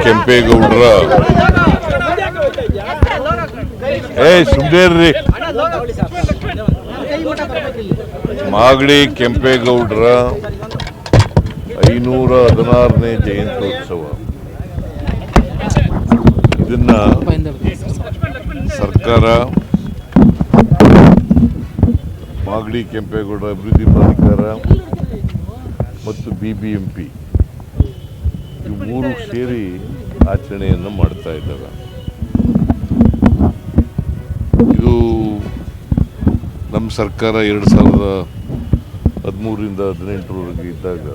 ಕೆಂಪೇಗೌಡರ ಸುಂದೇರ್ರಿ ಮಾಗಡಿ ಕೆಂಪೇಗೌಡರ 516ನೇ ಜಯಂತ್ಯೋತ್ಸವ. ಇದನ್ನ ಸರ್ಕಾರ, ಮಾಗಡಿ ಕೆಂಪೇಗೌಡ ಅಭಿವೃದ್ಧಿ ಪ್ರಾಧಿಕಾರ ಮತ್ತು BBMP ಇವು ಮೂರು ಸೇರಿ ಆಚರಣೆಯನ್ನು ಮಾಡ್ತಾ ಇದ್ದಾರೆ. ಇದು ನಮ್ಮ ಸರ್ಕಾರ 2013ರಿಂದ 18ರವರೆಗೆ ಇದ್ದಾಗ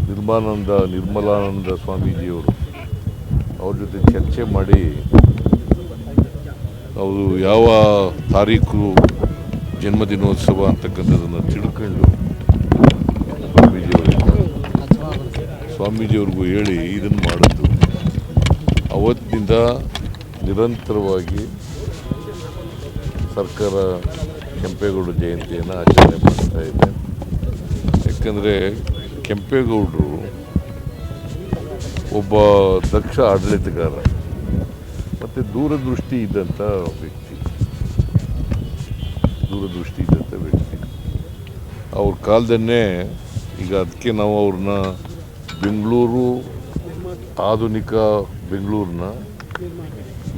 ನಿರ್ಮಲಾನಂದ ಸ್ವಾಮೀಜಿಯವರು ಅವ್ರ ಜೊತೆ ಚರ್ಚೆ ಮಾಡಿ ಅವರು ಯಾವ ತಾರೀಕು ಜನ್ಮದಿನೋತ್ಸವ ಅಂತಕ್ಕಂಥದ್ದನ್ನು ತಿಳ್ಕೊಂಡು ಸ್ವಾಮೀಜಿಯವ್ರಿಗೂ ಹೇಳಿ ಇದನ್ನು ಮಾಡಿದ್ದು. ಅವತ್ತಿನಿಂದ ನಿರಂತರವಾಗಿ ಸರ್ಕಾರ ಕೆಂಪೇಗೌಡ ಜಯಂತಿಯನ್ನು ಆಚರಣೆ ಮಾಡ್ತಾ ಇದೆ. ಯಾಕಂದರೆ ಕೆಂಪೇಗೌಡರು ಒಬ್ಬ ದಕ್ಷ ಆಡಳಿತಗಾರ ಮತ್ತು ದೂರದೃಷ್ಟಿ ಇದ್ದಂಥ ವ್ಯಕ್ತಿ. ಅವ್ರ ಕಾಲದನ್ನೇ ಈಗ ಅದಕ್ಕೆ ನಾವು ಅವ್ರನ್ನ ಬೆಂಗಳೂರು, ಆಧುನಿಕ ಬೆಂಗಳೂರಿನ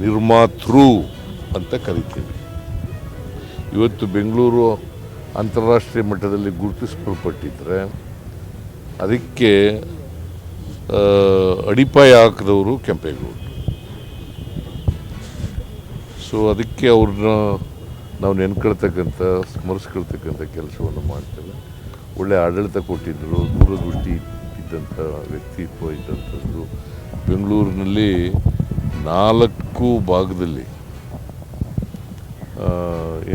ನಿರ್ಮಾತೃ ಅಂತ ಕರಿತೀವಿ. ಇವತ್ತು ಬೆಂಗಳೂರು ಅಂತಾರಾಷ್ಟ್ರೀಯ ಮಟ್ಟದಲ್ಲಿ ಗುರುತಿಸಲ್ಪಟ್ಟಿದ್ರೆ ಅದಕ್ಕೆ ಅಡಿಪಾಯ ಹಾಕಿದವರು ಕೆಂಪೇಗೌಡರು. ಸೊ ಅದಕ್ಕೆ ಅವ್ರನ್ನ ನಾವು ನೆನ್ಕೊಳ್ತಕ್ಕಂಥ, ಸ್ಮರಿಸ್ಕೊಳ್ತಕ್ಕಂಥ ಕೆಲಸವನ್ನು ಮಾಡ್ತೇವೆ. ಒಳ್ಳೆ ಆಡಳಿತ ಕೊಟ್ಟಿದ್ದರು, ದೂರದೃಷ್ಟಿ ಇದ್ದಂಥ ವ್ಯಕ್ತಿತ್ವ ಇದ್ದಂಥದ್ದು. ಬೆಂಗಳೂರಿನಲ್ಲಿ 4 ಭಾಗದಲ್ಲಿ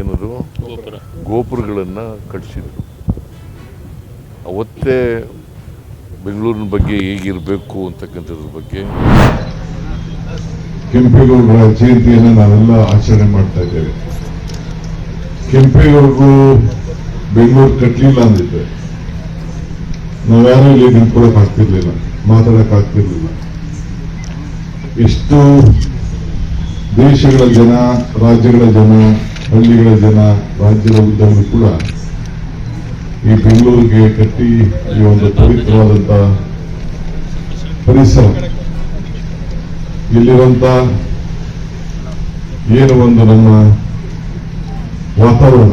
ಏನದು ಗೋಪುರಗಳನ್ನು ಕಟ್ಟಿಸಿದರು. ಅವತ್ತೇ ಬೆಂಗಳೂರಿನ ಬಗ್ಗೆ ಹೇಗಿರಬೇಕು ಅಂತಕ್ಕಂಥದ್ರ ಬಗ್ಗೆ. ಕೆಂಪೇಗೌಡರ ಜಯಂತಿಯನ್ನು ನಾವೆಲ್ಲ ಆಚರಣೆ ಮಾಡ್ತಾ ಇದ್ದೇವೆ. ಕೆಂಪೇಗೌಡರು ಬೆಂಗಳೂರು ಕಟ್ಟಲಿಲ್ಲ ಅಂದಿದ್ದೆ ನಾವ್ಯಾರೂ ಇಲ್ಲಿ ನಿಂತ್ಕೊಳ್ಳೋಕೆ ಆಗ್ತಿರ್ಲಿಲ್ಲ, ಮಾತಾಡೋಕೆ ಆಗ್ತಿರ್ಲಿಲ್ಲ. ಎಷ್ಟು ದೇಶಗಳ ಜನ, ರಾಜ್ಯಗಳ ಜನ, ಹಳ್ಳಿಗಳ ಜನ, ರಾಜ್ಯದ ಉದ್ದಕ್ಕೂ ಕೂಡ ಈ ಬೆಂಗಳೂರಿಗೆ ಕಟ್ಟಿ ಈ ಒಂದು ಪವಿತ್ರವಾದಂಥ ಪರಿಸರ, ಇಲ್ಲಿರುವಂಥ ಏನು ಒಂದು ನಮ್ಮ ವಾತಾವರಣ,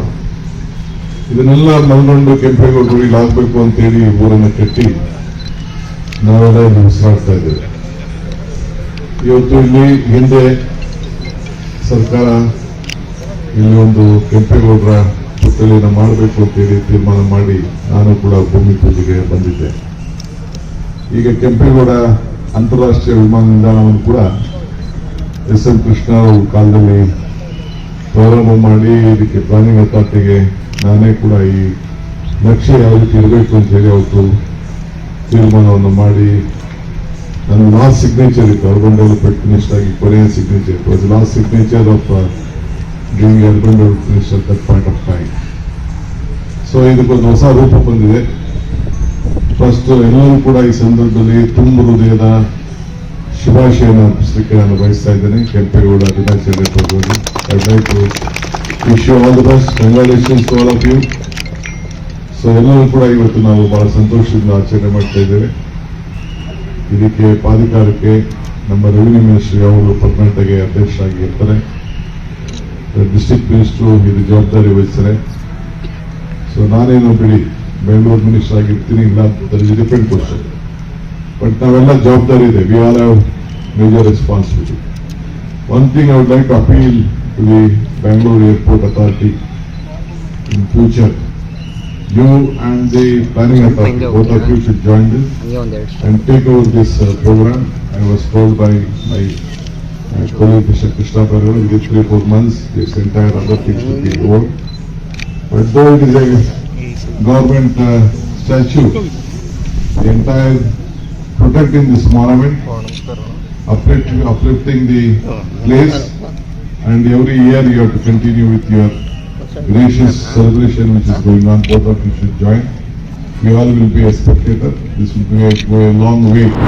ಇದನ್ನೆಲ್ಲ ಮನಗಂಡು ಕೆಂಪೇಗೌಡರು ಇಲ್ಲಿ ಆಗಬೇಕು ಅಂತೇಳಿ ಊರನ್ನು ಕಟ್ಟಿ ನಾವೆಲ್ಲ ಇಲ್ಲಿ ಉಸಿರಾಡ್ತಾ ಇದ್ದೇವೆ. ಇವತ್ತು ಇಲ್ಲಿ ಹಿಂದೆ ಸರ್ಕಾರ ಇಲ್ಲಿ ಒಂದು ಕೆಂಪೇಗೌಡರ ಪುತ್ಥಳಿನ ಮಾಡಬೇಕು ಅಂತೇಳಿ ತೀರ್ಮಾನ ಮಾಡಿ ನಾನು ಕೂಡ ಭೂಮಿ ಪೂಜೆಗೆ ಬಂದಿದ್ದೆ. ಈಗ ಕೆಂಪೇಗೌಡ ಅಂತಾರಾಷ್ಟ್ರೀಯ ವಿಮಾನ ನಿಲ್ದಾಣವನ್ನು ಕೂಡ SM ಕೃಷ್ಣ ಅವ್ರ ಕಾಲದಲ್ಲಿ ಪ್ರಾರಂಭ ಮಾಡಿ ಇದಕ್ಕೆ ಪ್ಲಾನಿಂಗ್ ಅಥಾರಿಟಿಗೆ ನಾನೇ ಕೂಡ ಈ ನಕ್ಷೆ ಯಾವ ರೀತಿ ಇರಬೇಕು ಅಂತ ಹೇಳಿ ಅವತ್ತು ತೀರ್ಮಾನವನ್ನು ಮಾಡಿ ನನ್ನ ಲಾಸ್ಟ್ ಸಿಗ್ನೇಚರ್ ಇತ್ತು. ಅರ್ಬನ್ ಡೆವಲಪ್ಮೆಂಟ್ ಮಿನಿಸ್ಟರ್ ಆಗಿ ಕೊನೆಯ ಸಿಗ್ನೇಚರ್ ಇತ್ತು. Was last signature of giving urban development minister that point of time. So ಇದಕ್ಕೊಂದು ಹೊಸ ರೂಪ ಬಂದಿದೆ. ಫಸ್ಟ್ ಎಲ್ಲರೂ ಕೂಡ ಈ ಸಂದರ್ಭದಲ್ಲಿ ತುಂಬ ಹೃದಯದ ಶುಭಾಶಯನ ಪುಸ್ತಕ ನಾನು ಬಯಸ್ತಾ ಇದ್ದೇನೆ. ಕೆಂಪೇಗೌಡ ದಿನಾಚರಣೆ ಪರ್ವದಲ್ಲಿ I like to wish you all the best, congratulations to all of you. So ಎಲ್ಲರೂ ಕೂಡ ಇವತ್ತು ನಾವು ಬಹಳ ಸಂತೋಷದಿಂದ ಆಚರಣೆ ಮಾಡ್ತಾ ಇದ್ದೇವೆ. ಇದಕ್ಕೆ ಪ್ರಾಧಿಕಾರಕ್ಕೆ ನಮ್ಮ ರೆವಿನ್ಯೂ ಮಿನಿಸ್ಟ್ರಿ ಅವರು ಪರ್ಮನೆಂಟ್ ಆಗಿ ಅಧ್ಯಕ್ಷರಾಗಿ ಇರ್ತಾರೆ. ಡಿಸ್ಟ್ರಿಕ್ಟ್ ಮಿನಿಸ್ಟ್ರು ಇದು ಜವಾಬ್ದಾರಿ ವಹಿಸ್ತಾರೆ. ಸೊ ನಾನೇನು ಬಿಡಿ ಬೆಂಗಳೂರು ಮಿನಿಸ್ಟರ್ ಆಗಿರ್ತೀನಿ, ಇಲ್ಲ that is different question. But ನಾವೆಲ್ಲ ಜವಾಬ್ದಾರಿ ಇದೆ. We all have major responsibility. One thing I would like to appeal to the Bangalore Airport Authority in future. You and the planning authority, both of you should join this and take over this program. I was told by my colleague Mr. Krishna Parwal, within 3-4 months this entire other things should be over. But though it is a government statute, the entire protecting this monument, uplifting the place, and every year you have to continue with your gracious celebration which is going on. Both of you should join. We all will be a spectator. This will go a long way.